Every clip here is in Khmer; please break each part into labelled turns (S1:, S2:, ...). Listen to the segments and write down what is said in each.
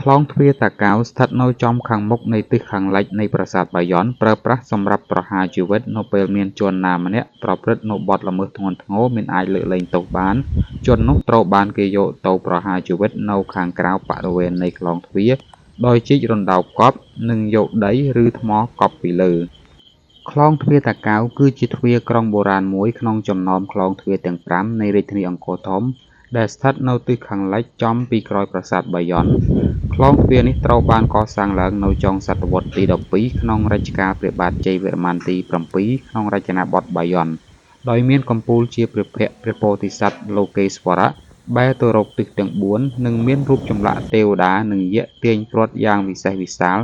S1: ខ្លងទ្វារតាកែវស្ថិតនៅចំខាងមុខនៃទិសខាងលិចនៃប្រាសាទបាយ័នប្រើប្រាស់សម្រាប់ប្រហារជីវិតនៅពេលមានជនណាម្នាក់ប្រព្រឹត្តនូវបទល្មើសធ្ងន់ធ្ងរមិនអាចលើកលែងទោសបានជននោះត្រូវបានគេយកទៅប្រហារជីវិតនៅខាងក្រៅបរិវេណនៃខ្លងទ្វារដោយជីករណ្តៅកប់និងយកដីឬថ្មកប់ពីលើខ្លងទ្វារតាកែវគឺជាទ្វារក្រុងបុរាណមួយក្នុងចំណោមខ្លងទ្វារទាំង5នៃរាជធានីអង្គរធំដែលស្ថិតនៅទិសខាងលិចចំពីក្រោយប្រាសាទបាយ័នខ្លងទ្វារនេះត្រូវបានកសាងឡើងនៅចុងសតវត្សទី12ក្នុងរជ្ជកាលព្រះបាទជ័យវរ្ម័នទី7ក្នុងរចនាបថបាយ័នដោយមានកំពូលជាព្រះភ័ក្ត្រព្រះពោធិសត្វលោកេស្វរៈបែរទៅរកទិសទាំង4និងមានរូបចម្លាក់ទេវតានិងយក្សទាញព្រ័ត្រយ៉ាងវិសេសវិសាល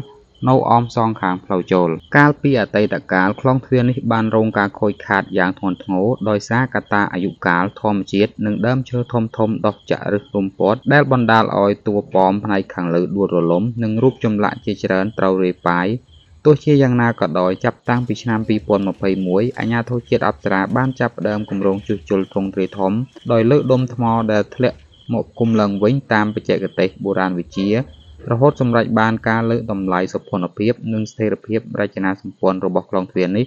S1: នៅអមសងខាងផ្លូវចូលកាលពីអតីតកាលខ្លងទ្វារនេះបានរងការខូចខាតយ៉ាងធ្ងន់ធ្ងរដោយសារកត្តាអាយុកាលធម្មជាតិនិងដើមឈើធំៗដុះចាក់ឫសរុំព័ទ្ធដែលបណ្ដាលឲ្យតួប៉មផ្នែកខាងលើដួលរលំនិងរូបចម្លាក់ជាច្រើនត្រូវរាយប៉ាយទោះជាយ៉ាងណាក៏ដោយចាប់តាំងពីឆ្នាំ2021អាជ្ញាធរជាតិអប្សរាបានចាប់ផ្ដើមគម្រោងជួសជុលទ្រង់ទ្រាយធំដោយលើកដុំថ្មដែលធ្លាក់មកគុំឡើងវិញតាមបច្ចេកទេសបុរាណវិទ្យារហូតសម្រេចបានការលើកតម្លៃសោភ័ណភាពនិងស្ថិរភាពរចនាសម្ព័ន្ធរបស់ខ្លងទ្វារនេះ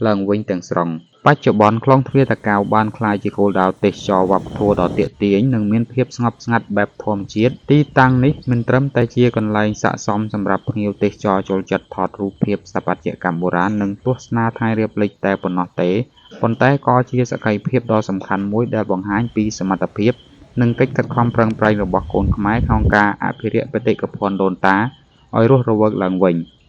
S1: ឡើងវិញទាំងស្រុងបច្ចុប្បន្នខ្លងទ្វារតាកែវបានក្លាយជាគោលដៅទេសចរណ៍វប្បធម៌ដ៏ទាក់ទាញនិងមានភាពស្ងប់ស្ងាត់បែបធម្មជាតិទីតាំងនេះមិនត្រឹមតែជាកន្លែងស័ក្តិសមសម្រាប់ភ្ញៀវទេសចរចូលចិត្តថតរូបភាពស្ថាបត្យកម្មបុរាណនិងទស្សនាថ្ងៃរៀបលិចតែប៉ុណ្ណោះទេប៉ុន្តែក៏ជាសក្ខីភាពដ៏សំខាន់មួយដែលបង្ហាញពីសមត្ថភាពនិងកិច្ចខិតខំប្រឹងប្រែងរបស់កូនខ្មែរក្នុងការអភិរក្សបេតិកភណ្ឌដូនតាឲ្យរស់រវើកឡើងវិញ។